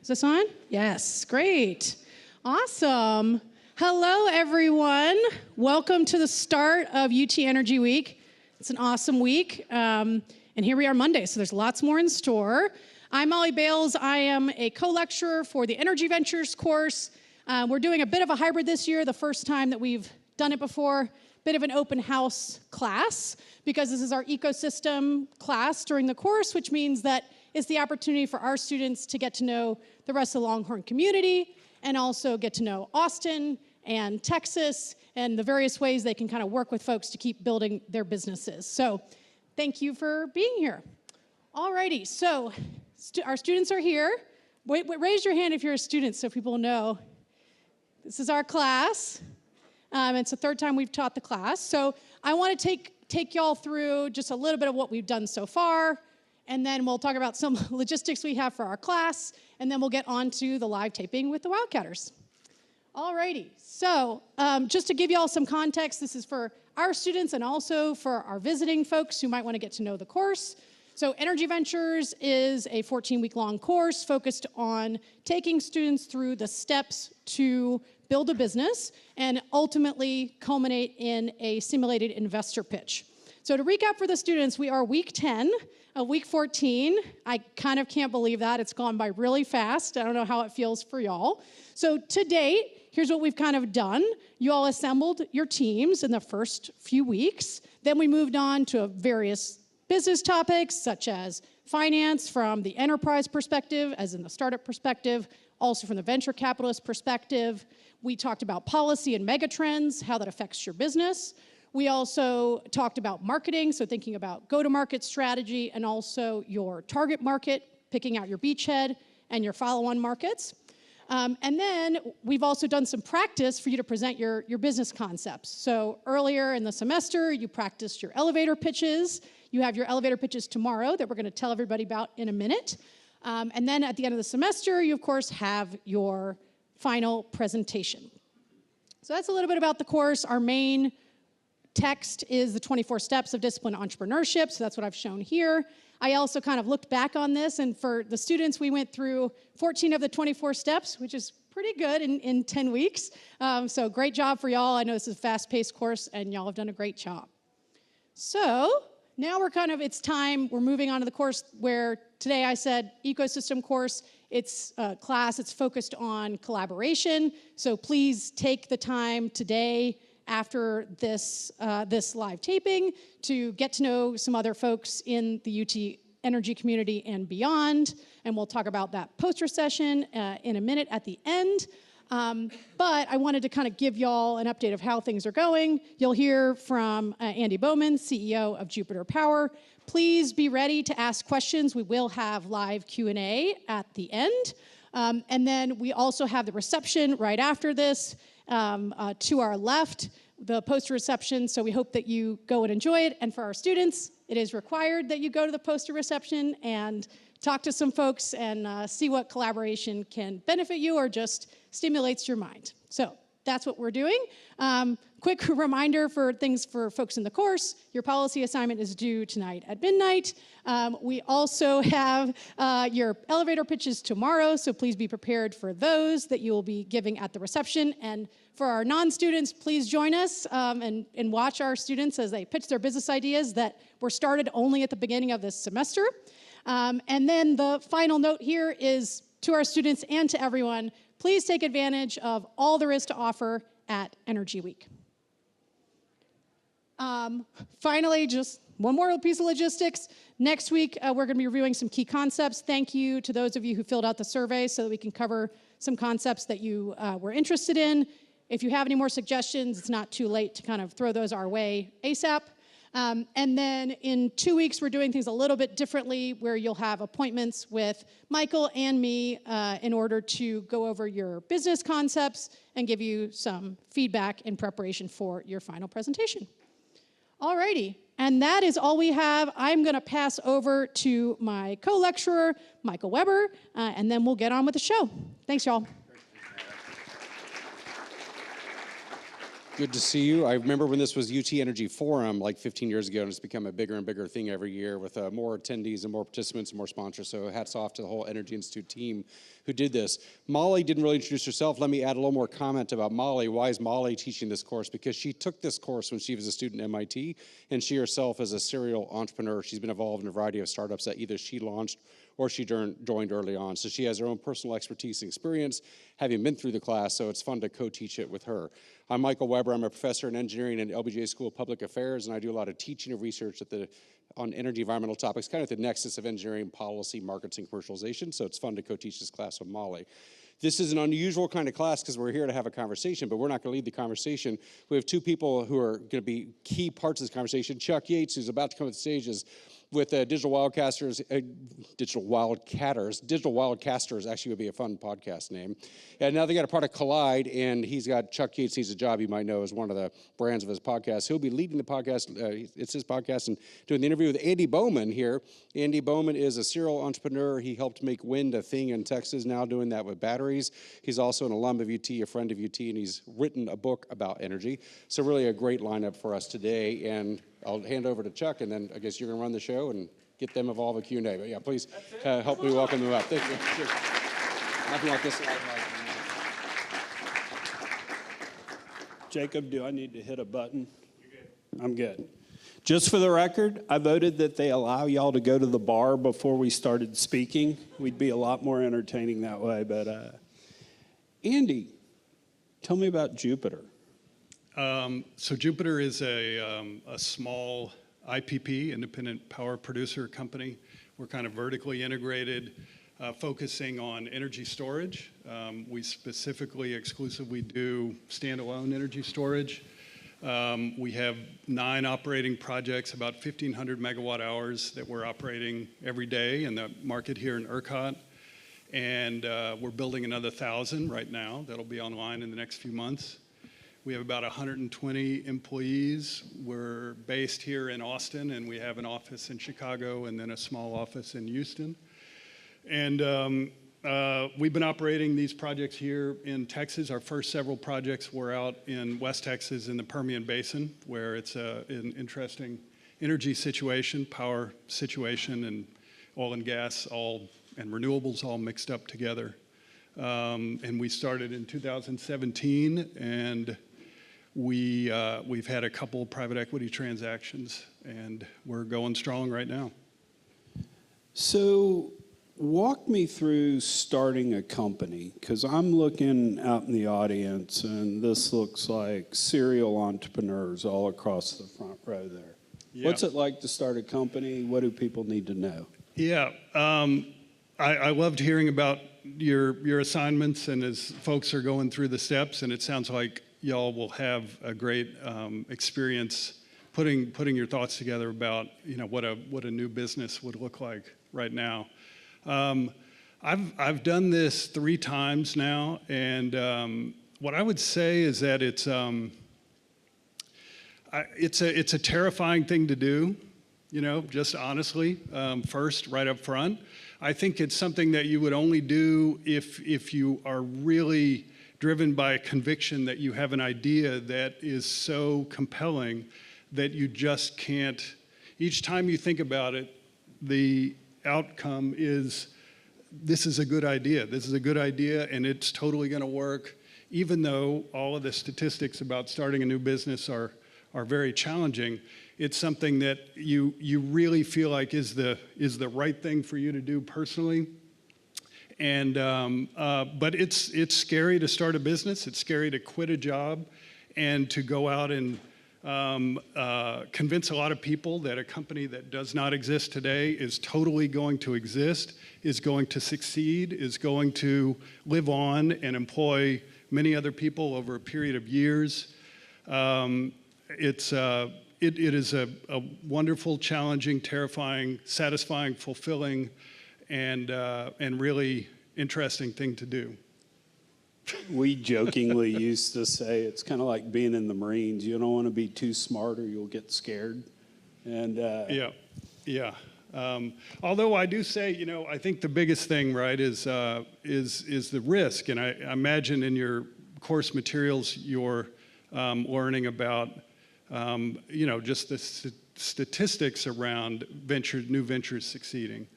Is this on? Yes, great. Awesome. Hello, everyone. Welcome to the start of UT Energy Week. It's an awesome week. And here we are Monday, so there's lots more in store. I'm Molly Bales. I am a co-lecturer for the Energy Ventures course. We're doing a bit of a hybrid this year, the first time that we've done it before. Bit of an open house class, because this is our ecosystem class during the course, which means that it's the opportunity for our students to get to know the rest of the Longhorn community and also get to know Austin and Texas and the various ways they can kind of work with folks to keep building their businesses. So thank you for being here. Alrighty, so our students are here. Raise your hand if you're a student so people know. This is our class. It's the third time we've taught the class. So I want to take y'all through just a little bit of what we've done so far, and then we'll talk about some logistics we have for our class, and then we'll get on to the live taping with the Wildcatters. Alrighty, so just to give y'all some context, this is for our students and also for our visiting folks who might want to get to know the course. So Energy Ventures is a 14-week-long course focused on taking students through the steps to build a business and ultimately culminate in a simulated investor pitch. So to recap for the students, we are week 10 of week 14. I kind of can't believe that. It's gone by really fast. I don't know how it feels for y'all. So to date, here's what we've kind of done. You all assembled your teams in the first few weeks. Then we moved on to various business topics such as finance from the enterprise perspective, as in the startup perspective, also from the venture capitalist perspective. We talked about policy and megatrends, how that affects your business. We also talked about marketing, so thinking about go-to-market strategy and also your target market, picking out your beachhead and your follow-on markets. And then we've also done some practice for you to present your business concepts. So earlier in the semester, you practiced your elevator pitches. You have your elevator pitches tomorrow that we're going to tell everybody about in a minute. And then at the end of the semester, you, of course, have your final presentation. So that's a little bit about the course. Our main text is the 24 steps of disciplined entrepreneurship, so that's what I've shown here. I also kind of looked back on this, and for the students, we went through 14 of the 24 steps, which is pretty good in 10 weeks. So great job for y'all. I know this is a fast-paced course, and y'all have done a great job. So now it's time, we're moving on to the course where today I said ecosystem course. It's a class, it's focused on collaboration. So please take the time today after this live taping to get to know some other folks in the UT Energy community and beyond. And we'll talk about that poster session in a minute at the end. But I wanted to kind of give y'all an update of how things are going. You'll hear from Andy Bowman, CEO of Jupiter Power. Please be ready to ask questions. We will have live Q&A at the end. And then we also have the reception right after this to our left, the poster reception. So we hope that you go and enjoy it. And for our students, it is required that you go to the poster reception and talk to some folks and see what collaboration can benefit you or just stimulates your mind. So that's what we're doing. Quick reminder for things for folks in the course. Your policy assignment is due tonight at midnight. We also have your elevator pitches tomorrow, so please be prepared for those that you will be giving at the reception. And for our non-students, please join us and watch our students as they pitch their business ideas that were started only at the beginning of this semester. And then the final note here is to our students and to everyone, please take advantage of all there is to offer at Energy Week. Finally, just one more piece of logistics. Next week, we're going to be reviewing some key concepts. Thank you to those of you who filled out the survey so that we can cover some concepts that you were interested in. If you have any more suggestions, it's not too late to kind of throw those our way ASAP. And then in 2 weeks, we're doing things a little bit differently where you'll have appointments with Michael and me in order to go over your business concepts and give you some feedback in preparation for your final presentation. Alrighty, and that is all we have. I'm gonna pass over to my co-lecturer, Michael Weber, and then we'll get on with the show. Thanks, y'all. good to see you. I remember when this was UT Energy Forum like 15 years ago, and it's become a bigger and bigger thing every year with more attendees and more participants and more sponsors. So hats off to the whole Energy Institute team who did this. Molly didn't really introduce herself. Let me add a little more comment about Molly. Why is Molly teaching this course? Because she took this course when she was a student at MIT, and she herself is a serial entrepreneur. She's been involved in a variety of startups that either she launched or she joined early on. So she has her own personal expertise and experience, having been through the class, so it's fun to co-teach it with her. I'm Michael Weber. I'm a professor in engineering at LBJ School of Public Affairs, and I do a lot of teaching and research on energy environmental topics, kind of at the nexus of engineering, policy, markets, and commercialization, so it's fun to co-teach this class with Molly. This is an unusual kind of class because we're here to have a conversation, but we're not going to lead the conversation. We have two people who are going to be key parts of this conversation. Chuck Yates, who's about to come to the stage, is with Digital Wildcatters. Digital Wildcatters actually would be a fun podcast name. And now they got a product, Collide, and he's got Chuck Yates Needs a Job, you might know, as one of the brands of his podcast. He'll be leading the podcast. It's his podcast, and doing the interview with Andy Bowman here. Andy Bowman is a serial entrepreneur. He helped make wind a thing in Texas, now doing that with batteries. He's also an alum of UT, a friend of UT, and he's written a book about energy. So really a great lineup for us today. And I'll hand over to Chuck, and then I guess you're going to run the show and get them involved with Q&A. But yeah, please help me welcome them up. Thank you. Sure. Nothing like this. Jacob, do I need to hit a button? You're good. I'm good. Just for the record, I voted that they allow y'all to go to the bar before we started speaking. We'd be a lot more entertaining that way. But Andy, tell me about Jupiter. So Jupiter is a small IPP, independent power producer company. We're kind of vertically integrated, focusing on energy storage. We specifically, exclusively do standalone energy storage. We have 9 operating projects, about 1,500 megawatt hours that we're operating every day in the market here in ERCOT. And we're building another 1,000 right now. That'll be online in the next few months. We have about 120 employees. We're based here in Austin, and we have an office in Chicago and then a small office in Houston. And we've been operating these projects here in Texas. Our first several projects were out in West Texas in the Permian Basin, where it's an interesting energy situation, power situation, and oil and gas and renewables all mixed up together. And we started in 2017, and we've had a couple private equity transactions, and we're going strong right now. So walk me through starting a company, because I'm looking out in the audience, and this looks like serial entrepreneurs all across the front row there. Yeah. What's it like to start a company? What do people need to know? Yeah, I loved hearing about your assignments, and as folks are going through the steps, and it sounds like y'all will have a great experience putting your thoughts together about what a new business would look like right now. I've done this 3 times now, and what I would say is that it's a terrifying thing to do, just honestly, first, right up front. I think it's something that you would only do if you are really driven by a conviction that you have an idea that is so compelling that you just can't. Each time you think about it, the outcome is, this is a good idea. This is a good idea, and it's totally going to work, even though all of the statistics about starting a new business are very challenging. It's something that you really feel like is the right thing for you to do personally. And but it's scary to start a business. It's scary to quit a job and to go out and convince a lot of people that a company that does not exist today is totally going to exist, is going to succeed, is going to live on and employ many other people over a period of years. It is a wonderful, challenging, terrifying, satisfying, fulfilling, and really interesting thing to do. We jokingly used to say it's kind of like being in the Marines. You don't want to be too smart or you'll get scared. And yeah. Although I do say, I think the biggest thing, right, is the risk. And I imagine in your course materials, you're learning about, just the statistics around new ventures succeeding.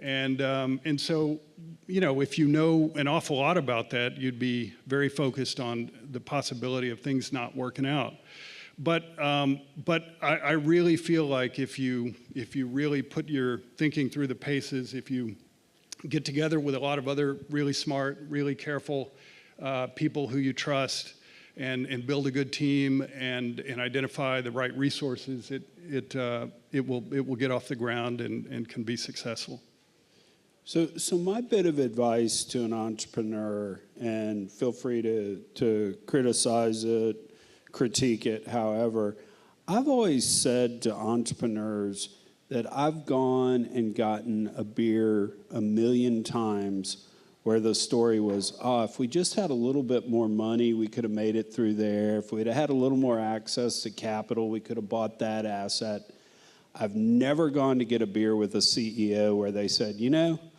And so, if you know an awful lot about that, you'd be very focused on the possibility of things not working out. But I really feel like if you really put your thinking through the paces, if you get together with a lot of other really smart, really careful people who you trust, and build a good team and identify the right resources, it will get off the ground and can be successful. So my bit of advice to an entrepreneur, and feel free to criticize it, critique it, however, I've always said to entrepreneurs that I've gone and gotten a beer 1,000,000 times where the story was, if we just had a little bit more money, we could have made it through there. If we'd had a little more access to capital, we could have bought that asset. I've never gone to get a beer with a CEO where they said,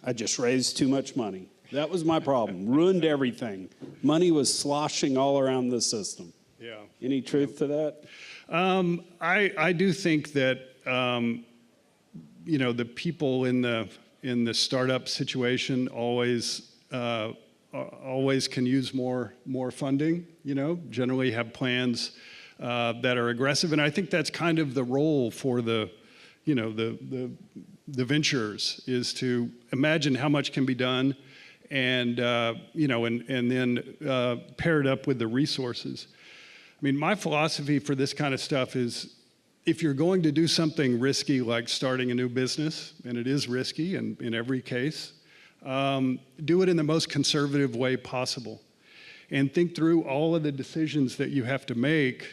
I just raised too much money. That was my problem. Ruined everything. Money was sloshing all around the system. Yeah. Any truth to that? I do think that the people in the startup situation always can use more funding. Generally have plans that are aggressive, and I think that's kind of the role for the ventures, is to imagine how much can be done, and then pair it up with the resources. I mean, my philosophy for this kind of stuff is, if you're going to do something risky like starting a new business, and it is risky in every case, do it in the most conservative way possible, and think through all of the decisions that you have to make.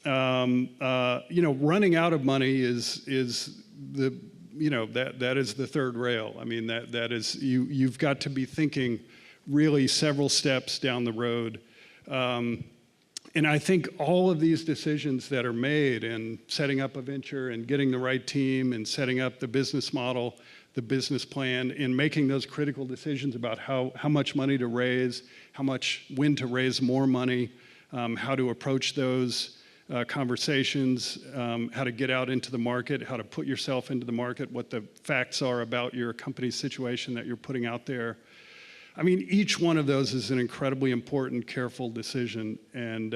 Running out of money is the that is the third rail. I mean, that is you've got to be thinking really several steps down the road. And I think all of these decisions that are made in setting up a venture and getting the right team and setting up the business model, the business plan, and making those critical decisions about how much money to raise, when to raise more money, how to approach those conversations, how to get out into the market, how to put yourself into the market, what the facts are about your company's situation that you're putting out there. I mean, each one of those is an incredibly important, careful decision, and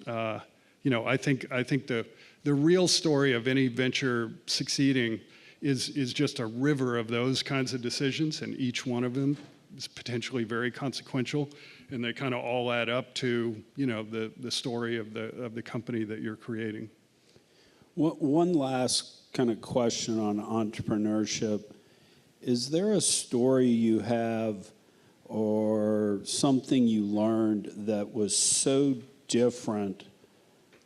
I think the real story of any venture succeeding is just a river of those kinds of decisions, and each one of them is potentially very consequential, and they kind of all add up to the story of the company that you're creating. One last kind of question on entrepreneurship. Is there a story you have or something you learned that was so different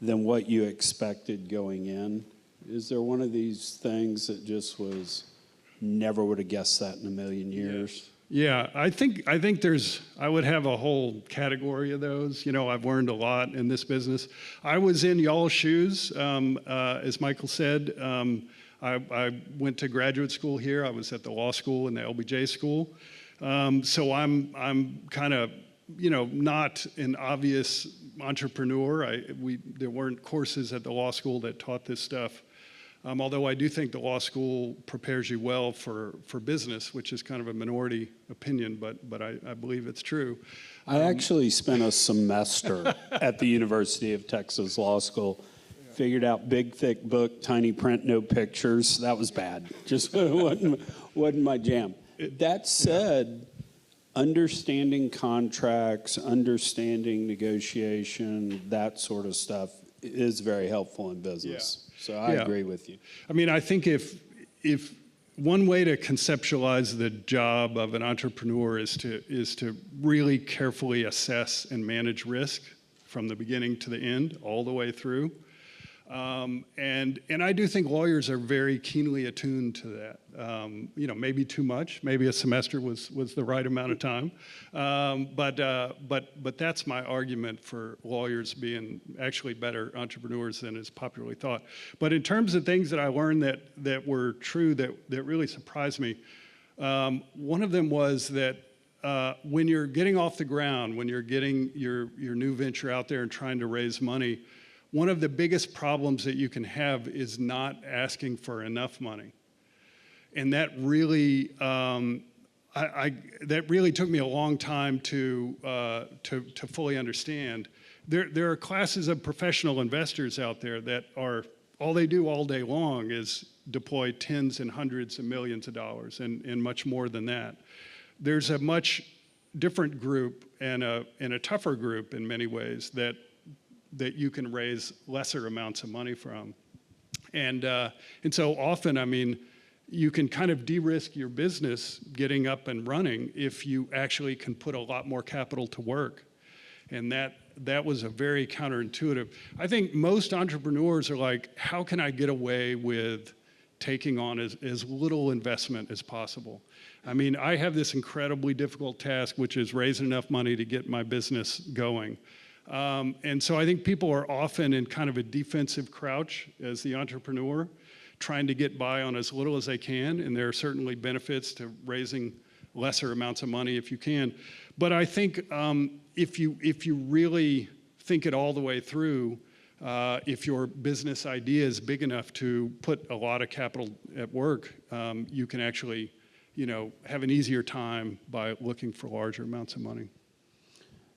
than what you expected going in? Is there one of these things that just was, never would have guessed that in 1,000,000 years? Yeah, I think I would have a whole category of those. I've learned a lot in this business. I was in y'all's shoes, as Michael said. I went to graduate school here. I was at the law school and the LBJ school. So I'm kind of, not an obvious entrepreneur. There weren't courses at the law school that taught this stuff. Although I do think the law school prepares you well for business, which is kind of a minority opinion, but I believe it's true. I actually spent a semester at the University of Texas Law School. Figured out big, thick book, tiny print, no pictures. That was bad. Just wasn't my jam. That said, understanding contracts, understanding negotiation, that sort of stuff is very helpful in business. Yeah. So I agree with you. I mean, I think if one way to conceptualize the job of an entrepreneur is to really carefully assess and manage risk from the beginning to the end, all the way through. And I do think lawyers are very keenly attuned to that. Maybe too much. Maybe a semester was the right amount of time. But that's my argument for lawyers being actually better entrepreneurs than is popularly thought. But in terms of things that I learned that were true that really surprised me, one of them was that when you're getting off the ground, when you're getting your new venture out there and trying to raise money, one of the biggest problems that you can have is not asking for enough money. And that really, that really took me a long time to fully understand. There are classes of professional investors out there that are, all they do all day long is deploy tens and hundreds of millions of dollars and much more than that. There's a much different group and a tougher group in many ways that you can raise lesser amounts of money from. And so often, I mean, you can kind of de-risk your business getting up and running if you actually can put a lot more capital to work. And that was a very counterintuitive. I think most entrepreneurs are like, how can I get away with taking on as little investment as possible? I mean, I have this incredibly difficult task, which is raising enough money to get my business going. And so I think people are often in kind of a defensive crouch as the entrepreneur, trying to get by on as little as they can, and there are certainly benefits to raising lesser amounts of money if you can. But I think if you really think it all the way through, if your business idea is big enough to put a lot of capital at work, you can actually, have an easier time by looking for larger amounts of money.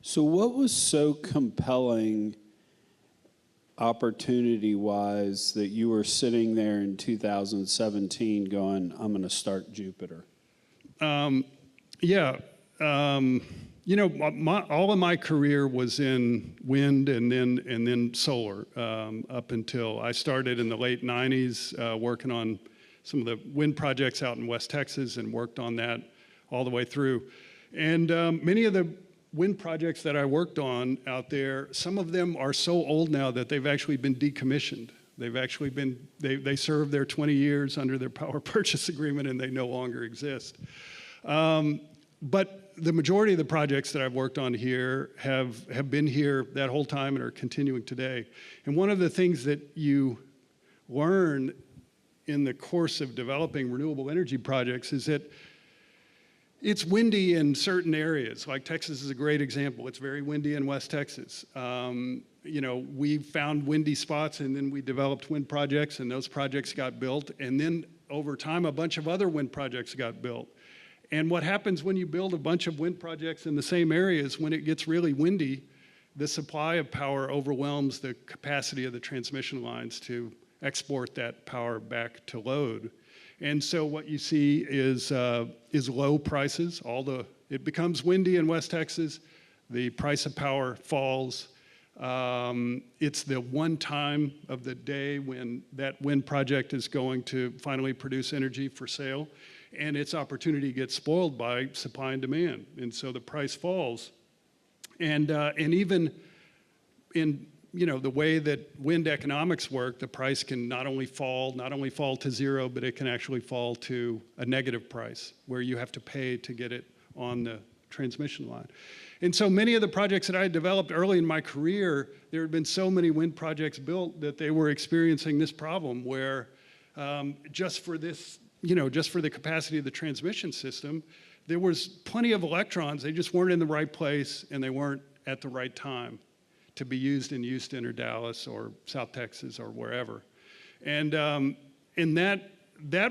So what was so compelling opportunity-wise that you were sitting there in 2017 going, I'm going to start Jupiter? All of my career was in wind and then solar up until I started in the late 90s working on some of the wind projects out in West Texas and worked on that all the way through. And many of the wind projects that I worked on out there, some of them are so old now that they've actually been decommissioned. They've actually been, they served their 20 years under their power purchase agreement and they no longer exist. But the majority of the projects that I've worked on here have been here that whole time and are continuing today. And one of the things that you learn in the course of developing renewable energy projects is that it's windy in certain areas. Like Texas is a great example. It's very windy in West Texas. We found windy spots and then we developed wind projects and those projects got built. And then over time, a bunch of other wind projects got built. And what happens when you build a bunch of wind projects in the same areas, when it gets really windy, the supply of power overwhelms the capacity of the transmission lines to export that power back to load. And so what you see is low prices. It becomes windy in West Texas. The price of power falls. It's the one time of the day when that wind project is going to finally produce energy for sale, and its opportunity gets spoiled by supply and demand, and so the price falls. And even in the way that wind economics work, the price can not only fall to zero, but it can actually fall to a negative price where you have to pay to get it on the transmission line. And so many of the projects that I had developed early in my career, there had been so many wind projects built that they were experiencing this problem where just for the capacity of the transmission system, there was plenty of electrons. They just weren't in the right place and they weren't at the right time to be used in Houston or Dallas or South Texas or wherever. And that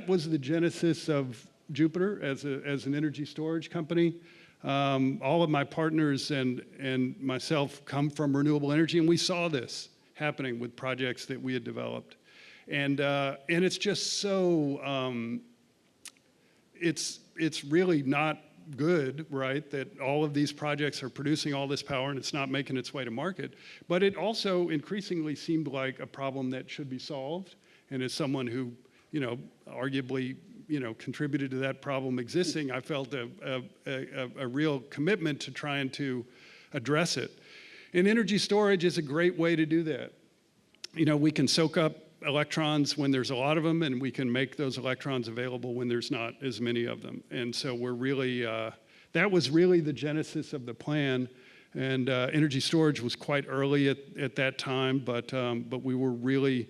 was the genesis of Jupiter as an energy storage company. All of my partners and myself come from renewable energy, and we saw this happening with projects that we had developed. And it's just so, it's really not good, right, that all of these projects are producing all this power and it's not making its way to market. But it also increasingly seemed like a problem that should be solved. And as someone who, arguably, contributed to that problem existing, I felt a real commitment to trying to address it. And energy storage is a great way to do that. We can soak up electrons when there's a lot of them, and we can make those electrons available when there's not as many of them. And so we're really, that was really the genesis of the plan. And energy storage was quite early at that time, but we really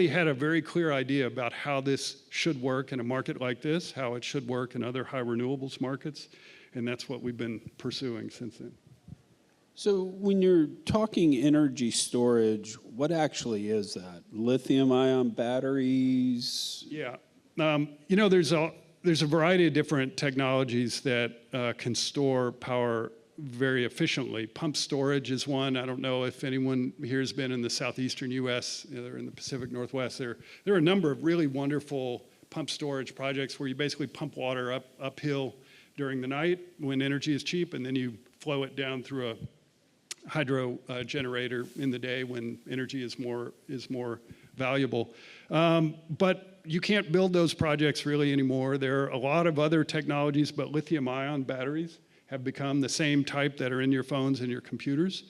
had a very clear idea about how this should work in a market like this, how it should work in other high renewables markets. and that's what we've been pursuing since then. So when you're talking energy storage, what actually is that? Lithium-ion batteries? Yeah, you know, there's a variety of different technologies that can store power very efficiently. Pump storage is one. I don't know if anyone here has been in the southeastern U.S. or in the Pacific Northwest. There are a number of really wonderful pump storage projects where you basically pump water uphill during the night when energy is cheap, and then you flow it down through a hydro generator in the day when energy is more valuable. But you can't build those projects really anymore. There are a lot of other technologies, but lithium-ion batteries have become the same type that are in your phones and your computers.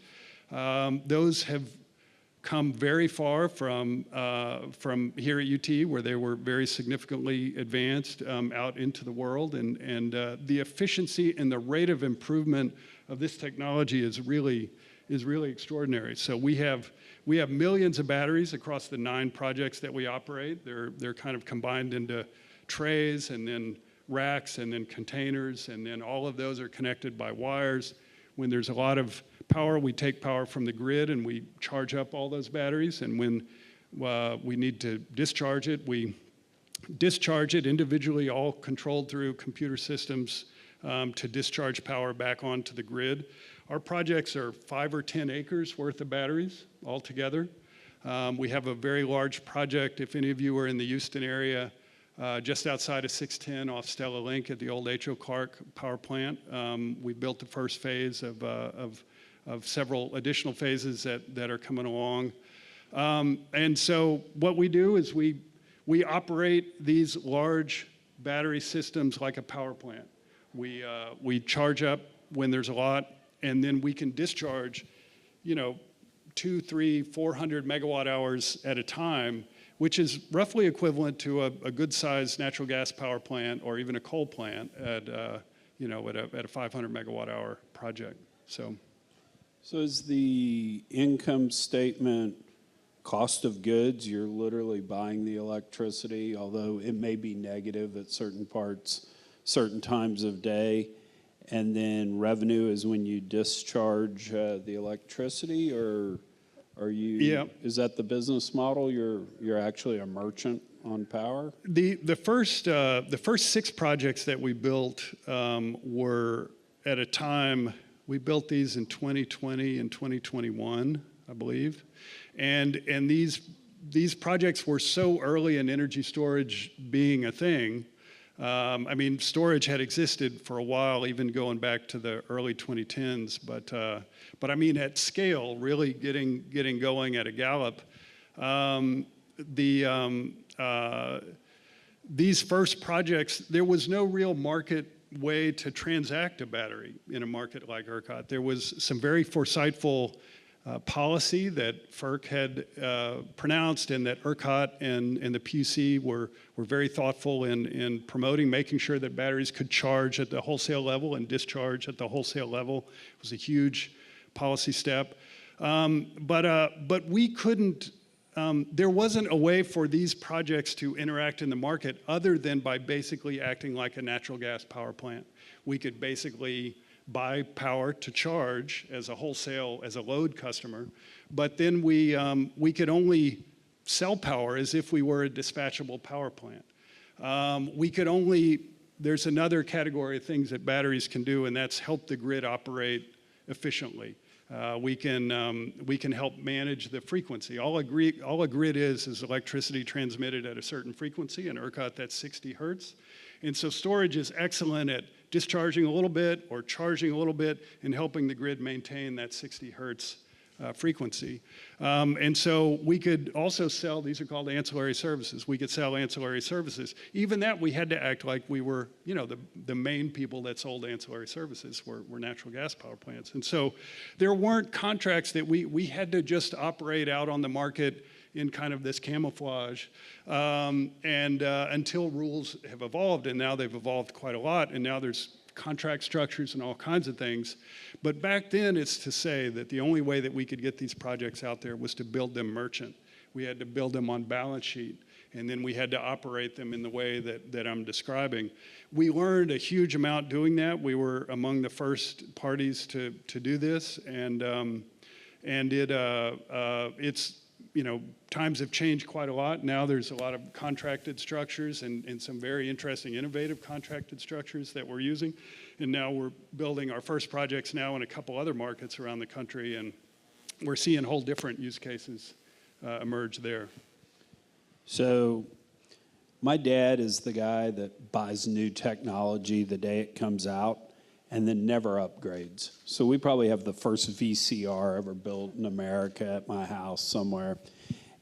Those have come very far from here at UT, where they were very significantly advanced out into the world. And the efficiency and the rate of improvement of this technology is really extraordinary. So we have millions of batteries across the 9 projects that we operate. They're kind of combined into trays and then racks and then containers, and then all of those are connected by wires. When there's a lot of power, we take power from the grid and we charge up all those batteries. And when we need to discharge it, we discharge it individually, all controlled through computer systems to discharge power back onto the grid. Our projects are 5 or 10 acres worth of batteries altogether. We have a very large project, if any of you are in the Houston area, just outside of 610 off Stella Link at the old H.O. Clark power plant. We built the first phase of several additional phases that are coming along. And so what we do is we operate these large battery systems like a power plant. We charge up when there's a lot, and then we can discharge, 200, 300, 400 megawatt hours at a time, which is roughly equivalent to a good-sized natural gas power plant or even a coal plant at a 500 megawatt hour project. So is the income statement cost of goods? You're literally buying the electricity, although it may be negative at certain parts, certain times of day. And then revenue is when you discharge the electricity, or are you? Yeah. Is that the business model? You're actually a merchant on power. The first 6 projects that we built were at a time. We built these in 2020 and 2021, I believe, and these projects were so early in energy storage being a thing. I mean, storage had existed for a while, even going back to the early 2010s. But I mean, at scale, really getting going at a gallop. These first projects, there was no real market way to transact a battery in a market like ERCOT. There was some very foresightful policy that FERC had pronounced, and that ERCOT and the PUC were very thoughtful in promoting, making sure that batteries could charge at the wholesale level and discharge at the wholesale level. It was a huge policy step. But we couldn't, there wasn't a way for these projects to interact in the market other than by basically acting like a natural gas power plant. We could basically buy power to charge as a wholesale, as a load customer, but then we could only sell power as if we were a dispatchable power plant. We could only, there's another category of things that batteries can do, and that's help the grid operate efficiently. We can help manage the frequency. All a grid is electricity transmitted at a certain frequency, and ERCOT that's 60 hertz. And so storage is excellent at discharging a little bit or charging a little bit and helping the grid maintain that 60 hertz frequency. And so we could also sell, these are called ancillary services. We could sell ancillary services. Even that, we had to act like we were, the main people that sold ancillary services were natural gas power plants. And so there weren't contracts that we had to just operate out on the market in kind of this camouflage, and until rules have evolved, and now they've evolved quite a lot, and now there's contract structures and all kinds of things. But back then, it's to say that the only way that we could get these projects out there was to build them merchant. We had to build them on balance sheet. and then we had to operate them in the way that I'm describing. We learned a huge amount doing that. We were among the first parties to do this, and it's, you know, times have changed quite a lot. Now there's a lot of contracted structures and some very interesting, innovative contracted structures that we're using. And now we're building our first projects now in a couple other markets around the country, and we're seeing whole different use cases emerge there. So my dad is the guy that buys new technology the day it comes out and then never upgrades. So we probably have the first VCR ever built in America at my house somewhere.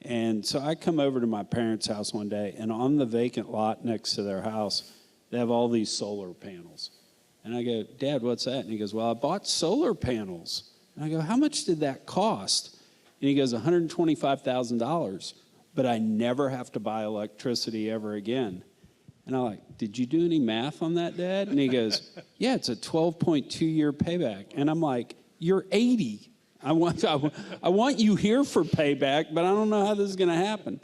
And so I come over to my parents' house one day, and on the vacant lot next to their house, they have all these solar panels. And I go, Dad, what's that? And he goes, well, I bought solar panels. And I go, how much did that cost? And he goes, $125,000, but I never have to buy electricity ever again. And I'm like, did you do any math on that, Dad? And he goes, yeah, it's a 12.2-year payback. And I'm like, you're 80. I want you here for payback, but I don't know how this is going to happen.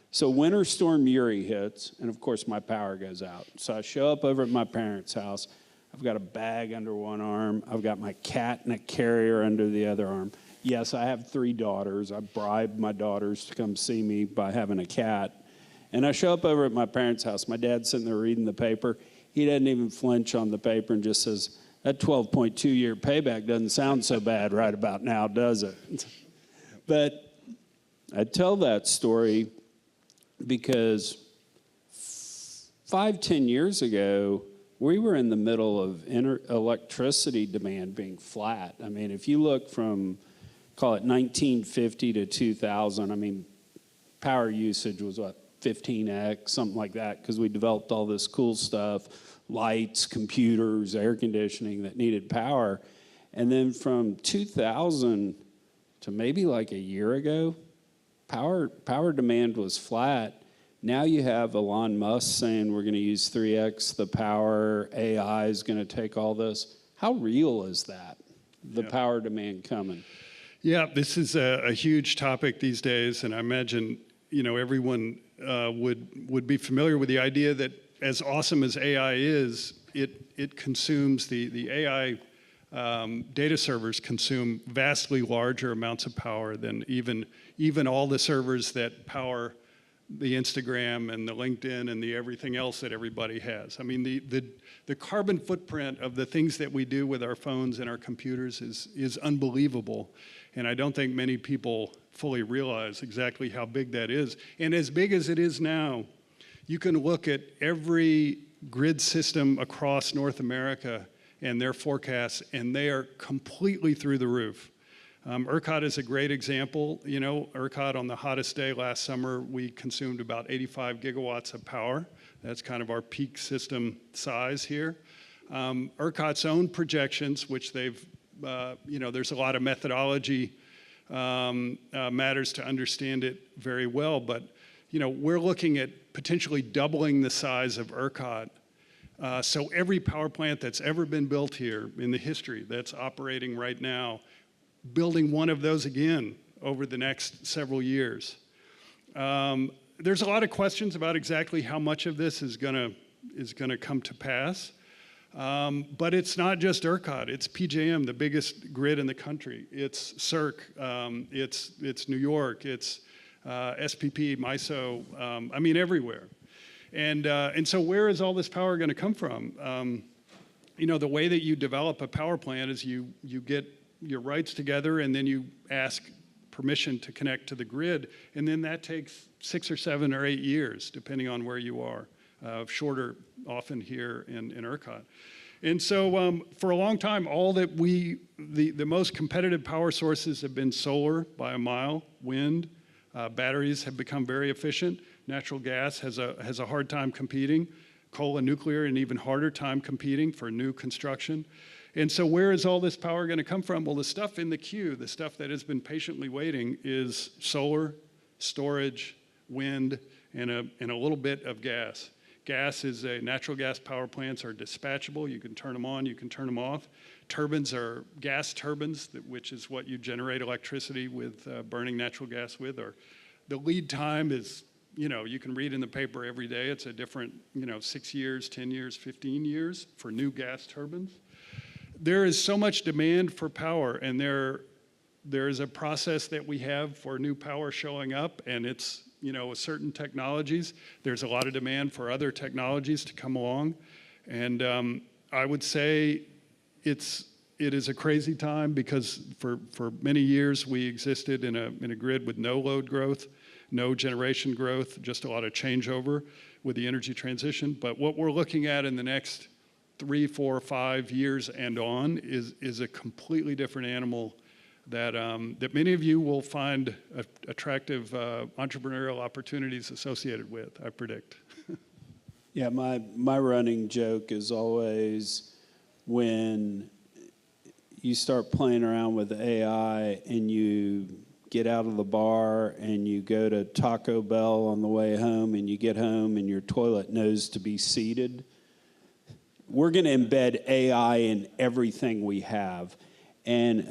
So Winter Storm Uri hits, and of course my power goes out. So I show up over at my parents' house. I've got a bag under one arm. I've got my cat in a carrier under the other arm. Yes, I have 3 daughters. I bribed my daughters to come see me by having a cat. And I show up over at my parents' house. My dad's sitting there reading the paper. He doesn't even flinch on the paper and just says, that 12.2-year payback doesn't sound so bad right about now, does it? But I tell that story because 5-10 years ago, we were in the middle of electricity demand being flat. I mean, if you look from, call it 1950 to 2000, I mean, power usage was what, 15x, something like that, because we developed all this cool stuff, lights, computers, air conditioning that needed power. And then from 2000 to maybe like a year ago, power demand was flat. Now you have Elon Musk saying we're going to use 3x the power, AI is going to take all this. How real is that, the power demand coming? Yeah, this is a huge topic these days, and I imagine, you know, everyone would be familiar with the idea that as awesome as AI is, it consumes, the AI data servers consume vastly larger amounts of power than even all the servers that power the Instagram and the LinkedIn and the everything else that everybody has. I mean, the carbon footprint of the things that we do with our phones and our computers is unbelievable. And I don't think many people fully realize exactly how big that is. And as big as it is now, you can look at every grid system across North America and their forecasts, and they are completely through the roof. ERCOT is a great example. You know, ERCOT on the hottest day last summer, we consumed about 85 gigawatts of power. That's kind of our peak system size here. ERCOT's own projections, which they've, you know, there's a lot of methodology matters to understand it very well, but, you know, we're looking at potentially doubling the size of ERCOT. So every power plant that's ever been built here in the history that's operating right now, building one of those again over the next several years. There's a lot of questions about exactly how much of this is gonna come to pass. But it's not just ERCOT, it's PJM, the biggest grid in the country. It's CERC, it's New York, it's SPP, MISO, I mean everywhere. And so where is all this power gonna come from? You know, the way that you develop a power plant is you get your rights together and then you ask permission to connect to the grid, and then that takes 6 or 7 or 8 years, depending on where you are. Shorter often here in ERCOT. And so for a long time, all that the most competitive power sources have been solar by a mile, wind, batteries have become very efficient. Natural gas has a hard time competing. Coal and nuclear, an even harder time competing for new construction. And so where is all this power going to come from? Well, the stuff in the queue, the stuff that has been patiently waiting is solar, storage, wind, and a little bit of gas. Gas is natural gas power plants are dispatchable. You can turn them on, you can turn them off. Turbines are gas turbines, which is what you generate electricity with burning natural gas with. Or the lead time is you can read in the paper every day, it's a different, 6 years, 10 years, 15 years for new gas turbines. There is so much demand for power, and there is a process that we have for new power showing up, and it's, with certain technologies. There's a lot of demand for other technologies to come along. And I would say it is a crazy time because for many years we existed in a grid with no load growth, no generation growth, just a lot of changeover with the energy transition. But what we're looking at in the next 3, 4, 5 years and on is a completely different animal that many of you will find attractive entrepreneurial opportunities associated with, I predict. Yeah, my running joke is always when you start playing around with AI and you get out of the bar and you go to Taco Bell on the way home and you get home and your toilet knows to be seated. We're going to embed AI in everything we have. And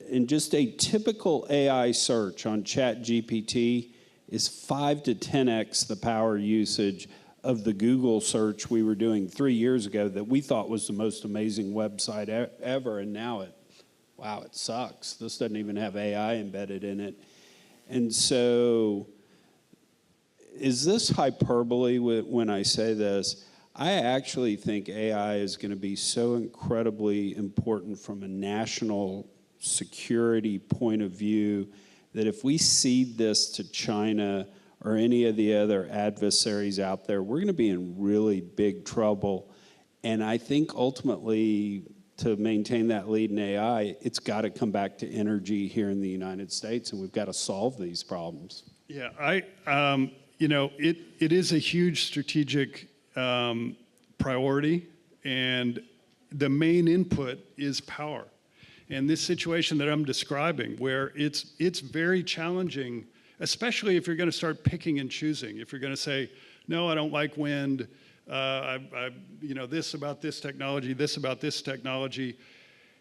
in just a typical AI search on ChatGPT is 5 to 10x the power usage of the Google search we were doing 3 years ago that we thought was the most amazing website ever, and now it sucks. This doesn't even have AI embedded in it. And so is this hyperbole when I say this? I actually think AI is going to be so incredibly important from a national security point of view that if we cede this to China or any of the other adversaries out there, we're going to be in really big trouble. And I think ultimately, to maintain that lead in AI, it's got to come back to energy here in the United States, and we've got to solve these problems. Yeah, it is a huge strategic priority, and the main input is power. And this situation that I'm describing, where it's very challenging, especially if you're going to start picking and choosing. If you're going to say, no, I don't like wind, this about this technology, this about this technology,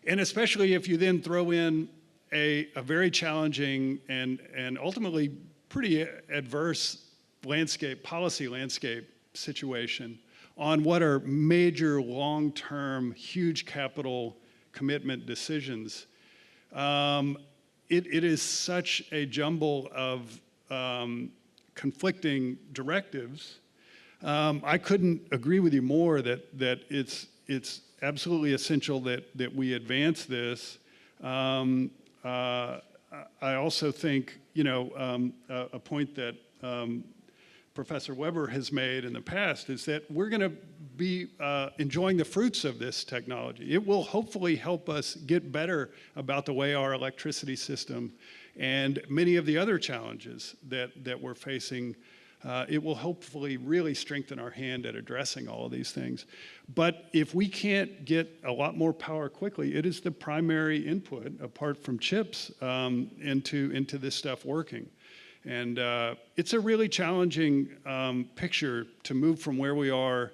and especially if you then throw in a very challenging and ultimately pretty adverse policy landscape situation on what are major long-term, huge capital commitment decisions. It is such a jumble of conflicting directives. I couldn't agree with you more that it's absolutely essential that we advance this. I also think, a point that Professor Weber has made in the past is that we're going to be enjoying the fruits of this technology. It will hopefully help us get better about the way our electricity system and many of the other challenges that we're facing. It will hopefully really strengthen our hand at addressing all of these things. But if we can't get a lot more power quickly, it is the primary input, apart from chips, into this stuff working. And it's a really challenging picture to move from where we are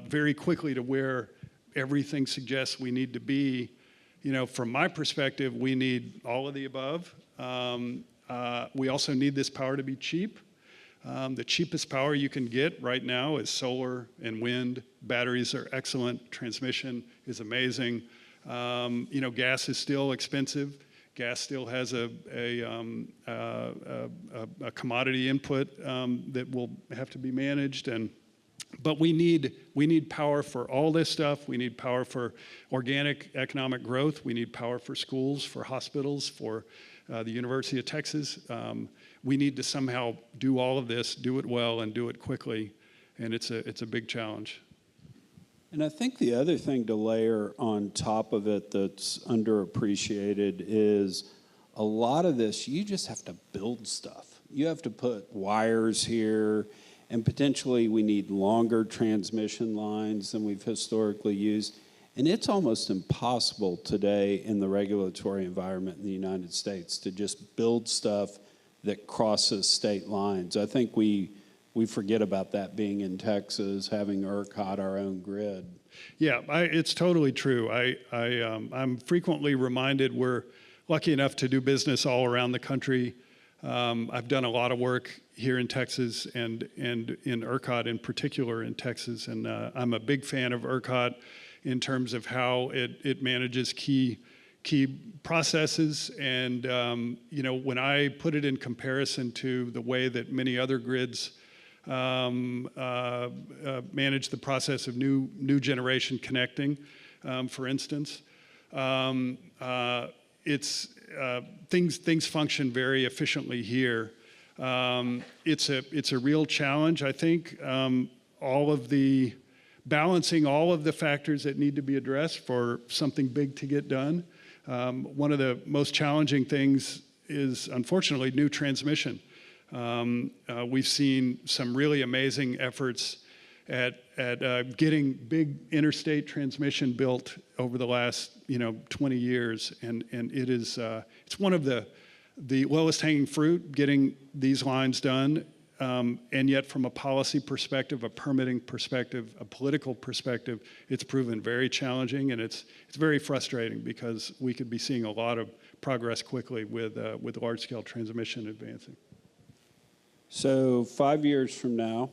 very quickly to where everything suggests we need to be. From my perspective, we need all of the above. We also need this power to be cheap. The cheapest power you can get right now is solar and wind. Batteries are excellent. Transmission is amazing. Gas is still expensive. Gas still has a commodity input that will have to be managed, but we need power for all this stuff. We need power for organic economic growth. We need power for schools, for hospitals, for the University of Texas. We need to somehow do all of this, do it well, and do it quickly, and it's a big challenge. And I think the other thing to layer on top of it that's underappreciated is a lot of this, you just have to build stuff. You have to put wires here, and potentially we need longer transmission lines than we've historically used. And it's almost impossible today in the regulatory environment in the United States to just build stuff that crosses state lines. I think we forget about that being in Texas, having ERCOT, our own grid. Yeah, it's totally true. I'm frequently reminded we're lucky enough to do business all around the country. I've done a lot of work here in Texas and in ERCOT in particular in Texas. And I'm a big fan of ERCOT in terms of how it manages key processes. And when I put it in comparison to the way that many other grids manage the process of new generation connecting, for instance, things function very efficiently here. It's a real challenge, I think. Balancing all of the factors that need to be addressed for something big to get done. One of the most challenging things is, unfortunately, new transmission. We've seen some really amazing efforts at getting big interstate transmission built over the last 20 years, and it's one of the lowest hanging fruit, getting these lines done. And yet from a policy perspective, a permitting perspective, a political perspective, it's proven very challenging, and it's very frustrating because we could be seeing a lot of progress quickly with large-scale transmission advancing. So 5 years from now,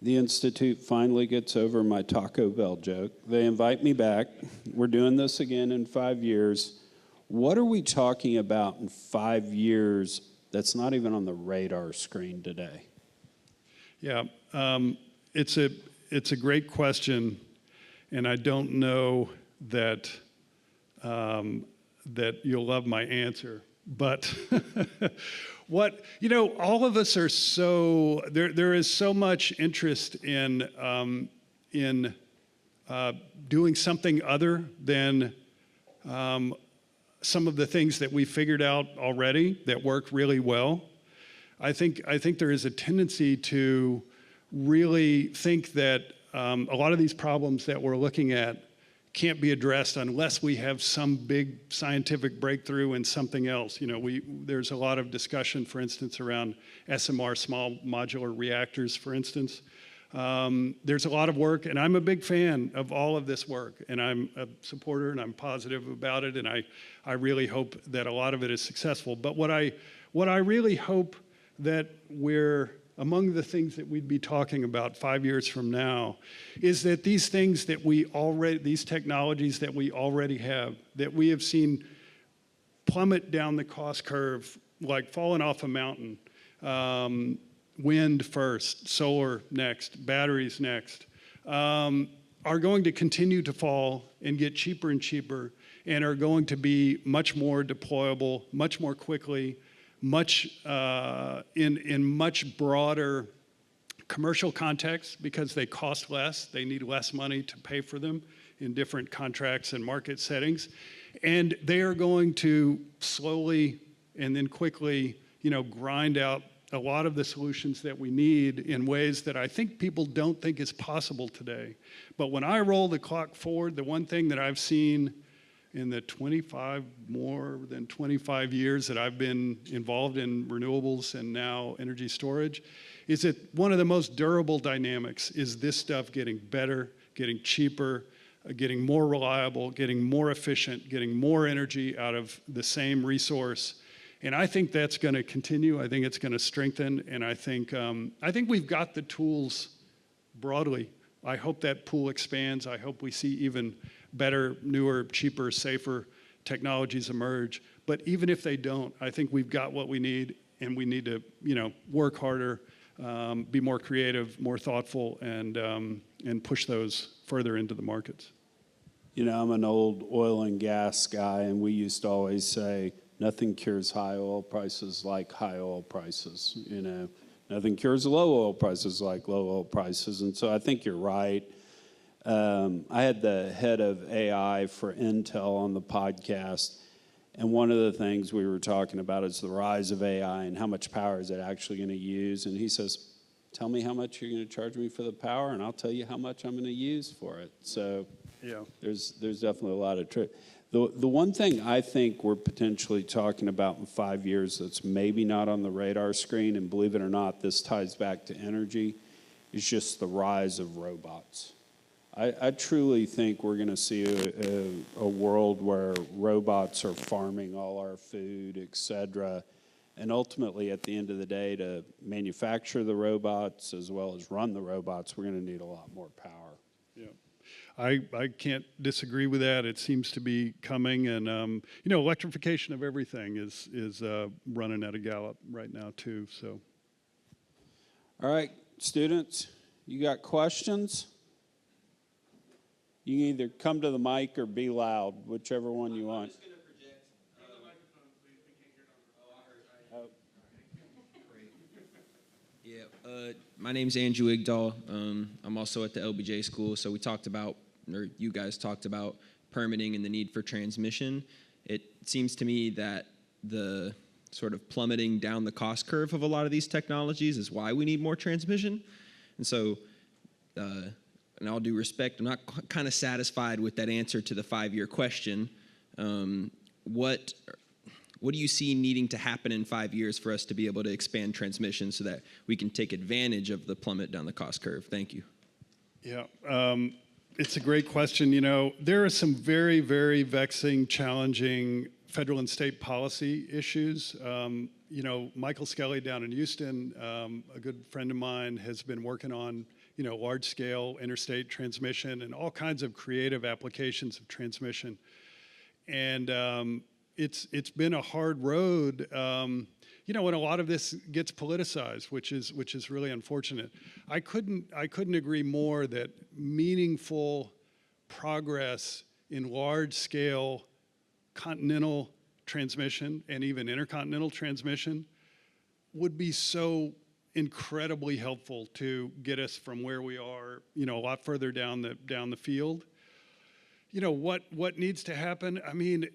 the Institute finally gets over my Taco Bell joke. They invite me back. We're doing this again in 5 years. What are we talking about in 5 years that's not even on the radar screen today? Yeah, it's a great question, and I don't know that you'll love my answer. But all of us are so there is so much interest in doing something other than some of the things that we figured out already that work really well. I think there is a tendency to really think that a lot of these problems that we're looking at can't be addressed unless we have some big scientific breakthrough in something else. There's a lot of discussion, for instance, around SMR, small modular reactors, for instance. There's a lot of work, and I'm a big fan of all of this work, and I'm a supporter, and I'm positive about it, and I really hope that a lot of it is successful. But what I really hope that among the things that we'd be talking about 5 years from now is that these technologies that we already have, that we have seen plummet down the cost curve, like falling off a mountain, wind first, solar next, batteries next, are going to continue to fall and get cheaper and cheaper, and are going to be much more deployable, much more quickly, in much broader commercial contexts because they cost less, they need less money to pay for them in different contracts and market settings. And they are going to slowly and then quickly, grind out a lot of the solutions that we need in ways that I think people don't think is possible today. But when I roll the clock forward, the one thing that I've seen in the more than 25 years that I've been involved in renewables and now energy storage is that one of the most durable dynamics is this stuff getting better, getting cheaper, getting more reliable, getting more efficient, getting more energy out of the same resource. And I think that's going to continue. I think it's going to strengthen. And I think we've got the tools broadly. I hope that pool expands. I hope we see even better, newer, cheaper, safer technologies emerge. But even if they don't, I think we've got what we need, and we need to, work harder, be more creative, more thoughtful, and push those further into the markets. I'm an old oil and gas guy, and we used to always say, nothing cures high oil prices like high oil prices. Nothing cures low oil prices like low oil prices. And so I think you're right. I had the head of AI for Intel on the podcast, and one of the things we were talking about is the rise of AI and how much power is it actually going to use. And he says, tell me how much you're going to charge me for the power, and I'll tell you how much I'm going to use for it. So yeah, there's definitely a lot of truth. The one thing I think we're potentially talking about in 5 years that's maybe not on the radar screen, and believe it or not, this ties back to energy, is just the rise of robots. I truly think we're going to see a world where robots are farming all our food, et cetera, And ultimately, at the end of the day, to manufacture the robots as well as run the robots, we're going to need a lot more power. Yeah. I can't disagree with that. It seems to be coming, and electrification of everything is running at a gallop right now too. So, All right, students, you got questions? You can either come to the mic or be loud, whichever one you want. Yeah, my name's Andrew Igdahl. I'm also at the LBJ school. So we talked about, or you guys talked about permitting and the need for transmission. It seems to me that the sort of plummeting down the cost curve of a lot of these technologies is why we need more transmission. And so, in all due respect, I'm not kind of satisfied with that answer to the 5-year question. What do you see needing to happen in 5 years for us to be able to expand transmission so that we can take advantage of the plummet down the cost curve? Thank you. yeah, it's a great question. There are some very, very vexing, challenging federal and state policy issues. Michael Skelly down in Houston, a good friend of mine, has been working on large-scale interstate transmission and all kinds of creative applications of transmission. And it's been a hard road, when a lot of this gets politicized, which is really unfortunate. I couldn't agree more that meaningful progress in large-scale continental transmission and even intercontinental transmission would be so incredibly helpful to get us from where we are, a lot further down the field. What needs to happen? I mean,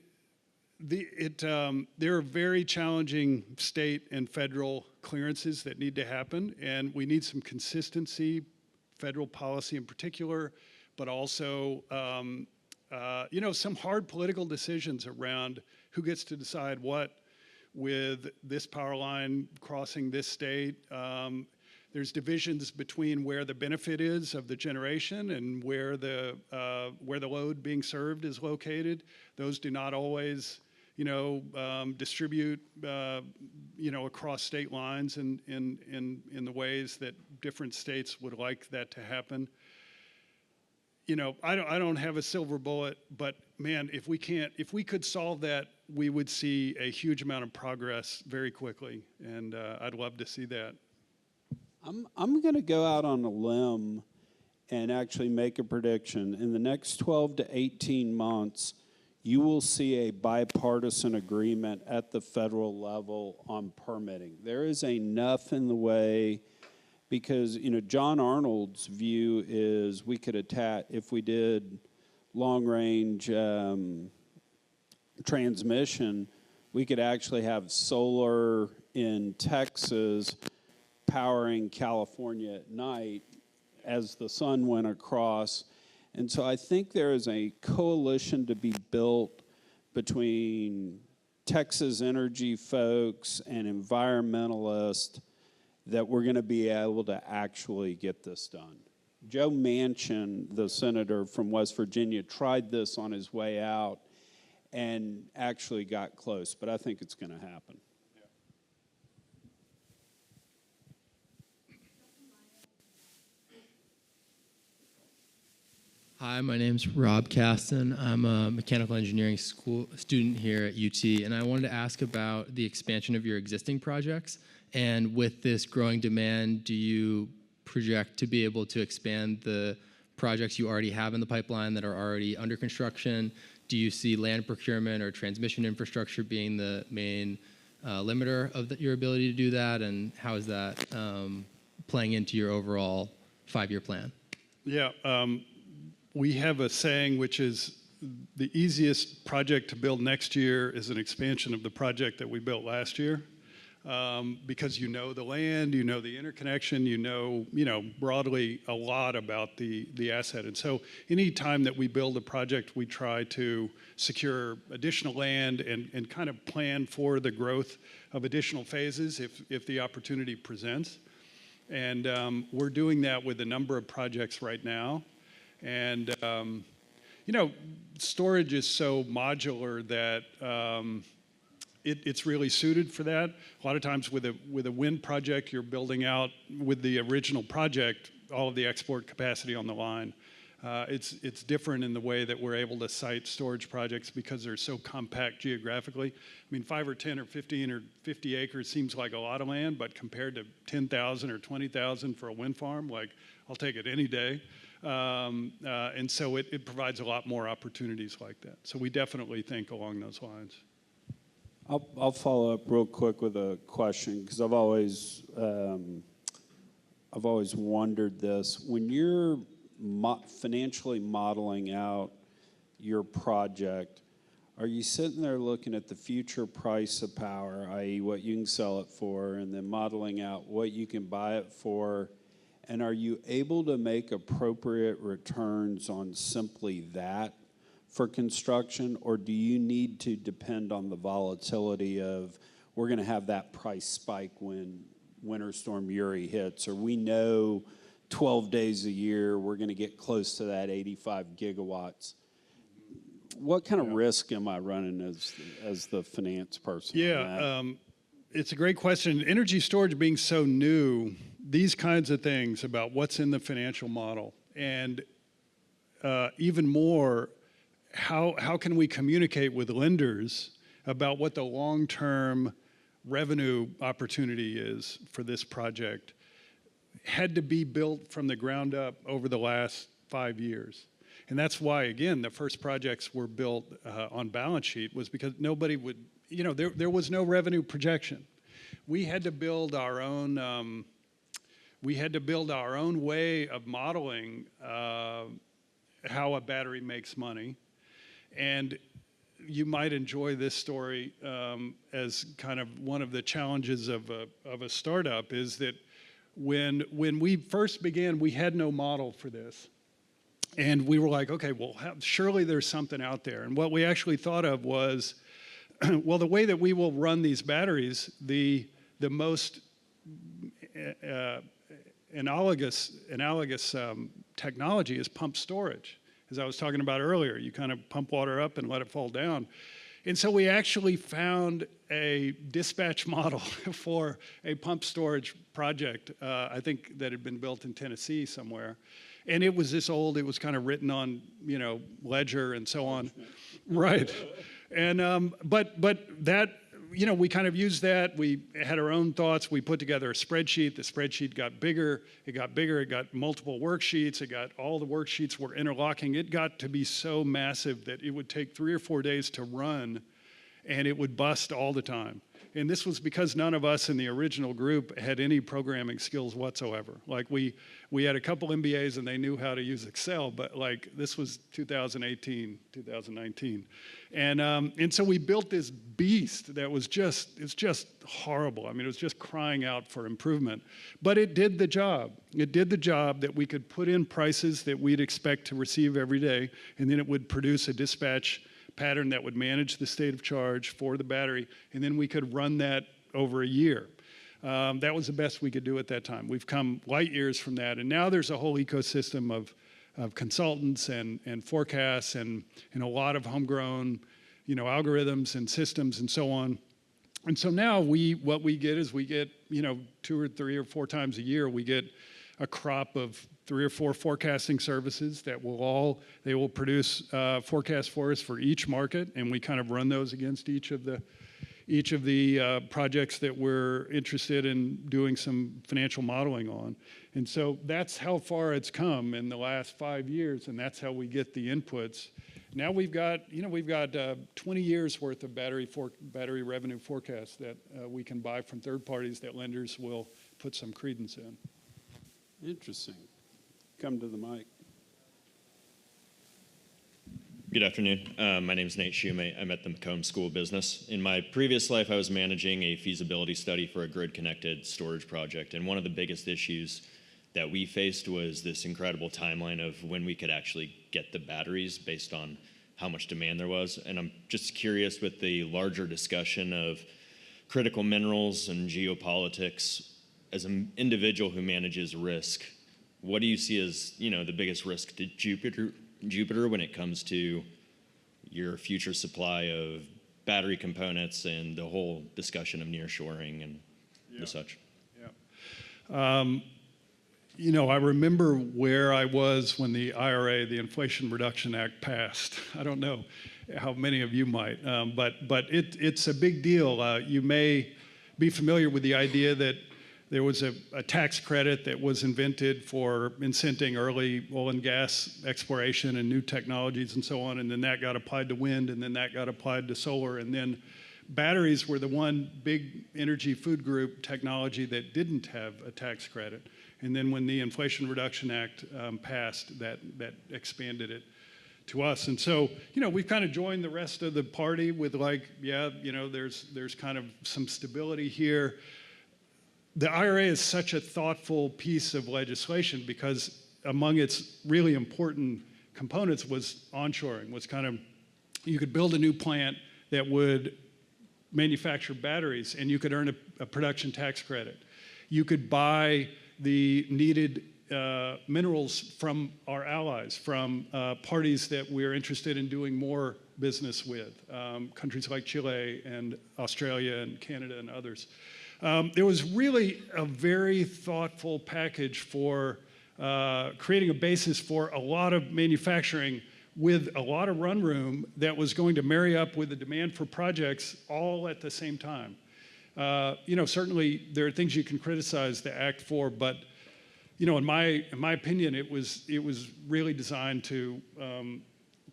there are very challenging state and federal clearances that need to happen, and we need some consistency, federal policy in particular, but also some hard political decisions around who gets to decide what with this power line crossing this state. There's divisions between where the benefit is of the generation and where the load being served is located. Those do not always, distribute, across state lines in the ways that different states would like that to happen. I don't have a silver bullet, but man, if we could solve that, we would see a huge amount of progress very quickly, and I'd love to see that. I'm going to go out on a limb and actually make a prediction. In the next 12 to 18 months, you will see a bipartisan agreement at the federal level on permitting. There is enough in the way because, John Arnold's view is we could attach, if we did long-range transmission, we could actually have solar in Texas powering California at night as the sun went across. And so I think there is a coalition to be built between Texas energy folks and environmentalists that we're going to be able to actually get this done. Joe Manchin, the senator from West Virginia, tried this on his way out and actually got close, but I think it's going to happen. Hi, my name's Rob Caston. I'm a mechanical engineering school student here at UT, and I wanted to ask about the expansion of your existing projects. And with this growing demand, do you project to be able to expand the projects you already have in the pipeline that are already under construction? Do you see land procurement or transmission infrastructure being the main limiter of your ability to do that? And how is that playing into your overall 5-year plan? Yeah. We have a saying which is the easiest project to build next year is an expansion of the project that we built last year, because the land, the interconnection, broadly a lot about the asset. And so any time that we build a project, we try to secure additional land and kind of plan for the growth of additional phases if the opportunity presents. And we're doing that with a number of projects right now. And, storage is so modular that, it's really suited for that. A lot of times with a wind project, you're building out with the original project all of the export capacity on the line. It's different in the way that we're able to site storage projects because they're so compact geographically. I mean, 5 or 10 or 15 or 50 acres seems like a lot of land, but compared to 10,000 or 20,000 for a wind farm, like, I'll take it any day. And so it provides a lot more opportunities like that. So we definitely think along those lines. I'll follow up real quick with a question, because I've always wondered this. When you're financially modeling out your project, are you sitting there looking at the future price of power, i.e. what you can sell it for, and then modeling out what you can buy it for? And are you able to make appropriate returns on simply that for construction, or do you need to depend on the volatility of, we're going to have that price spike when Winter Storm Uri hits, or we know 12 days a year we're going to get close to that 85 gigawatts? What kind of risk am I running as the finance person? Yeah, it's a great question. Energy storage being so new, these kinds of things about what's in the financial model, and even more, how can we communicate with lenders about what the long-term revenue opportunity is for this project, had to be built from the ground up over the last 5 years. And that's why, again, the first projects were built on balance sheet, was because nobody would, there was no revenue projection. We had to build our own, way of modeling how a battery makes money. And you might enjoy this story as kind of one of the challenges of a startup, is that when we first began, we had no model for this. And we were like, okay, well, surely there's something out there. And what we actually thought of was, well, the way that we will run these batteries, the most analogous technology is pump storage. As I was talking about earlier, you kind of pump water up and let it fall down. And so we actually found a dispatch model for a pump storage project, I think that had been built in Tennessee somewhere. And it was this old, it was kind of written on, ledger and so on. Right. And, but that, we kind of used that. We had our own thoughts. We put together a spreadsheet. The spreadsheet got bigger. It got multiple worksheets. All the worksheets were interlocking. It got to be so massive that it would take 3 or 4 days to run, and it would bust all the time. And this was because none of us in the original group had any programming skills whatsoever. Like we had a couple MBAs and they knew how to use Excel, but like this was 2018, 2019. And so we built this beast that was it's just horrible. I mean, it was just crying out for improvement. But it did the job. It did the job that we could put in prices that we'd expect to receive every day, and then it would produce a dispatch pattern that would manage the state of charge for the battery, and then we could run that over a year. That was the best we could do at that time. We've come light years from that, and now there's a whole ecosystem of consultants and forecasts and a lot of homegrown, algorithms and systems and so on. And so now what we get is 2 or 3 or 4 times a year, we get a crop of 3 or 4 forecasting services that they will produce forecasts for us for each market, and we kind of run those against each of the projects that we're interested in doing some financial modeling on. And so that's how far it's come in the last 5 years, and that's how we get the inputs. Now we've got 20 years worth of battery revenue forecasts that we can buy from third parties that lenders will put some credence in. Interesting. Come to the mic. Good afternoon. My name is Nate Shumate. I'm at the Macomb School of Business. In my previous life, I was managing a feasibility study for a grid-connected storage project, and one of the biggest issues that we faced was this incredible timeline of when we could actually get the batteries based on how much demand there was. And I'm just curious, with the larger discussion of critical minerals and geopolitics, as an individual who manages risk, what do you see as the biggest risk to Jupiter when it comes to your future supply of battery components and the whole discussion of nearshoring and the such. You know, I remember where I was when the IRA, the Inflation Reduction Act, passed. I don't know how many of you might, but it's a big deal. You may be familiar with the idea that there was a tax credit that was invented for incenting early oil and gas exploration and new technologies and so on, and then that got applied to wind, and then that got applied to solar, and then batteries were the one big energy food group technology that didn't have a tax credit. And then when the Inflation Reduction Act passed, that expanded it to us. And so, you know, we've kind of joined the rest of the party with like, yeah, you know, there's kind of some stability here. The IRA is such a thoughtful piece of legislation because among its really important components was onshoring, was kind of, you could build a new plant that would manufacture batteries and you could earn a production tax credit. You could buy the needed minerals from our allies, from parties that we're interested in doing more business with, countries like Chile and Australia and Canada and others. There was really a very thoughtful package for creating a basis for a lot of manufacturing with a lot of run room that was going to marry up with the demand for projects all at the same time. You know, certainly there are things you can criticize the act for, but you know, in my opinion, it was really designed to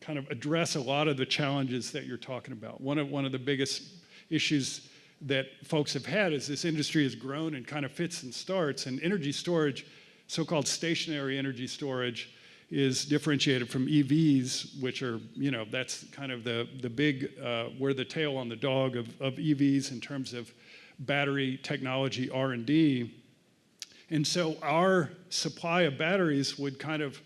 kind of address a lot of the challenges that you're talking about. One of the biggest issues that folks have had is this industry has grown and kind of fits and starts, and energy storage, so-called stationary energy storage, is differentiated from EVs, which are, you know, that's kind of the big, we're the tail on the dog of EVs in terms of battery technology R&D. And so our supply of batteries would kind of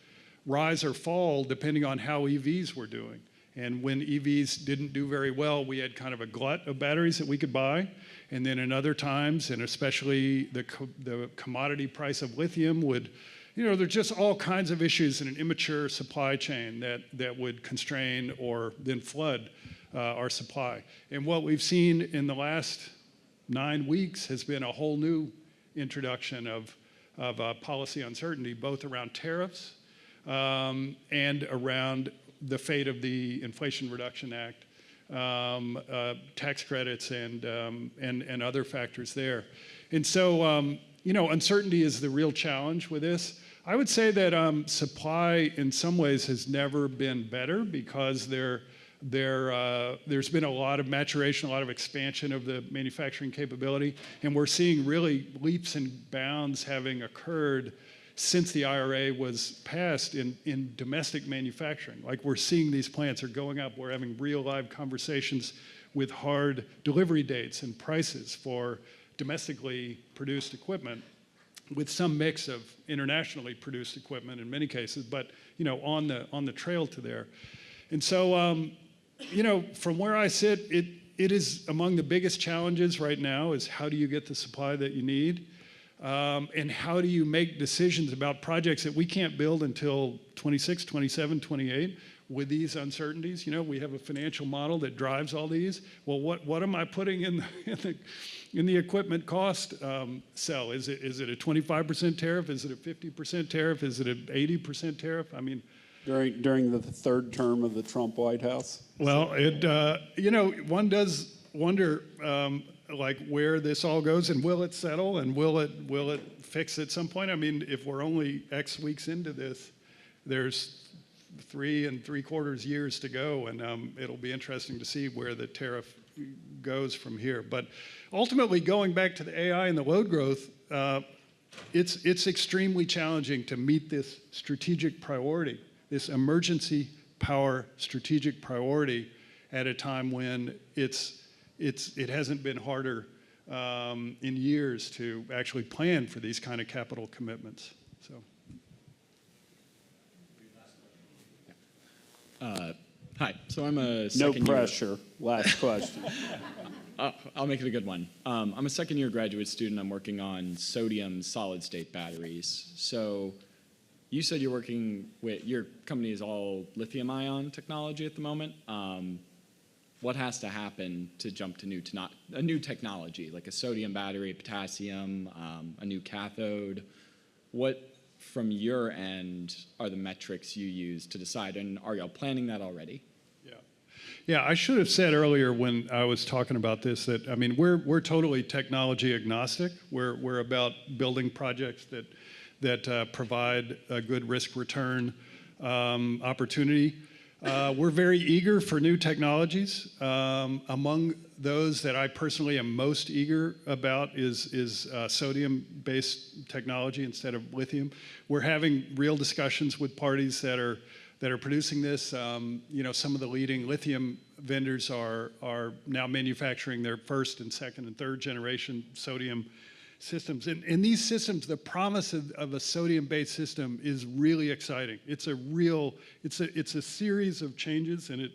rise or fall depending on how EVs were doing. And when EVs didn't do very well, we had kind of a glut of batteries that we could buy. And then in other times, and especially the commodity price of lithium would, you know, there's just all kinds of issues in an immature supply chain that would constrain or then flood our supply. And what we've seen in the last 9 weeks has been a whole new introduction of policy uncertainty, both around tariffs and around the fate of the Inflation Reduction Act, tax credits, and other factors there. And so, you know, uncertainty is the real challenge with this. I would say that supply, in some ways, has never been better because there's been a lot of maturation, a lot of expansion of the manufacturing capability, and we're seeing really leaps and bounds having occurred since the IRA was passed in domestic manufacturing. Like, we're seeing these plants are going up. We're having real live conversations with hard delivery dates and prices for domestically produced equipment, with some mix of internationally produced equipment in many cases, but, you know, on the trail to there. And so, you know, from where I sit, it is among the biggest challenges right now is how do you get the supply that you need? And how do you make decisions about projects that we can't build until 26, 27, 28 with these uncertainties? You know, we have a financial model that drives all these. Well, what am I putting in the equipment cost cell? Is it a 25% tariff? Is it a 50% tariff? Is it an 80% tariff? I mean, During the third term of the Trump White House? well, you know, one does wonder like where this all goes, and will it settle, and will it fix at some point? I mean, if we're only X weeks into this, there's 3 3/4 years to go, and it'll be interesting to see where the tariff goes from here. But ultimately, going back to the AI and the load growth, it's extremely challenging to meet this strategic priority, this emergency power strategic priority, at a time when it hasn't been harder in years to actually plan for these kind of capital commitments. So. Hi. So I'm a No second year. pressure. Last question. I'll make it a good one. I'm a second-year graduate student. I'm working on sodium solid-state batteries. So you said you're working with, your company is all lithium-ion technology at the moment. what has to happen to jump to a new technology, like a sodium battery, potassium, a new cathode? What, from your end, are the metrics you use to decide, and are y'all planning that already? Yeah, I should have said earlier when I was talking about this that, I mean, we're totally technology agnostic. We're about building projects that provide a good risk return opportunity. We're very eager for new technologies. Among those that I personally am most eager about is sodium-based technology instead of lithium. We're having real discussions with parties that are producing this. You know, some of the leading lithium vendors are now manufacturing their first and second and third generation sodium systems. And these systems, the promise of a sodium-based system is really exciting. It's a series of changes, and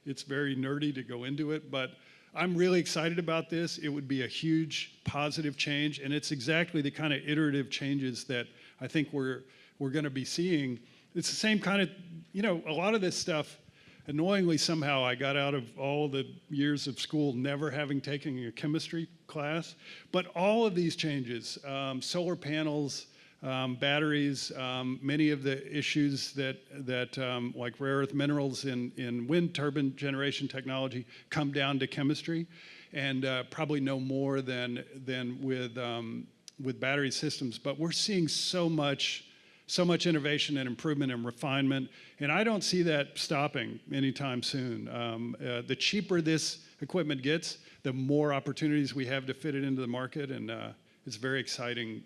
it's very nerdy to go into it, but I'm really excited about this. It would be a huge positive change, and it's exactly the kind of iterative changes that I think we're going to be seeing. It's the same kind of, you know, a lot of this stuff, annoyingly somehow I got out of all the years of school never having taken a chemistry class, but all of these changes, solar panels, batteries, many of the issues that like rare earth minerals in wind turbine generation technology come down to chemistry, and probably no more than with battery systems. But we're seeing so much innovation and improvement and refinement, and I don't see that stopping anytime soon. The cheaper this equipment gets, the more opportunities we have to fit it into the market, and it's a very exciting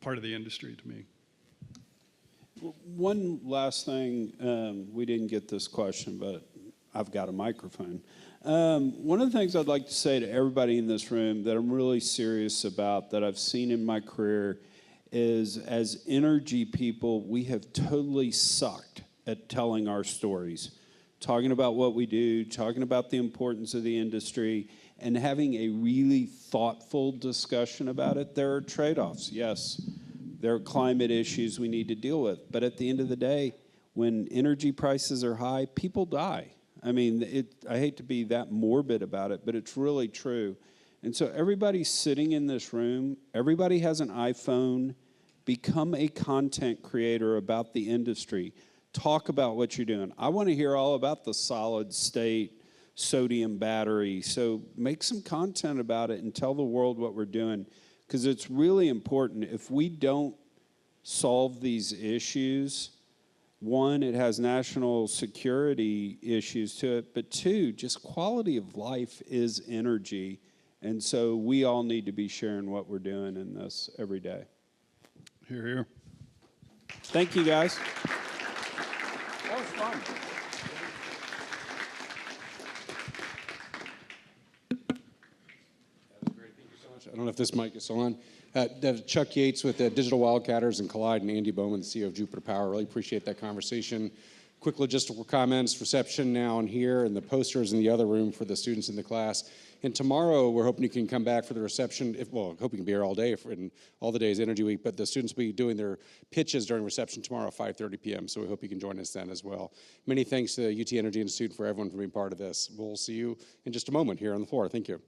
part of the industry to me. One last thing, we didn't get this question, but I've got a microphone. One of the things I'd like to say to everybody in this room that I'm really serious about, that I've seen in my career, is as energy people, we have totally sucked at telling our stories, talking about what we do, talking about the importance of the industry, and having a really thoughtful discussion about it. There are trade-offs, yes. There are climate issues we need to deal with, but at the end of the day, when energy prices are high, people die. I mean, I hate to be that morbid about it, but it's really true. And so everybody sitting in this room, everybody has an iPhone. Become a content creator about the industry. Talk about what you're doing. I want to hear all about the solid state sodium battery. So make some content about it and tell the world what we're doing, because it's really important. If we don't solve these issues, one, it has national security issues to it, but two, just quality of life is energy. And so we all need to be sharing what we're doing in this every day. Hear, hear. Thank you, guys. That was fun. That was great. Thank you so much. I don't know if this mic is on. Chuck Yates with Digital Wildcatters and Collide, and Andy Bowman, the CEO of Jupiter Power. Really appreciate that conversation. Quick logistical comments, reception now and here, and the posters in the other room for the students in the class. And tomorrow, we're hoping you can come back for the reception. I hope you can be here all day and all the days Energy Week, but the students will be doing their pitches during reception tomorrow at 5:30 p.m., so we hope you can join us then as well. Many thanks to UT Energy Institute for everyone for being part of this. We'll see you in just a moment here on the floor. Thank you.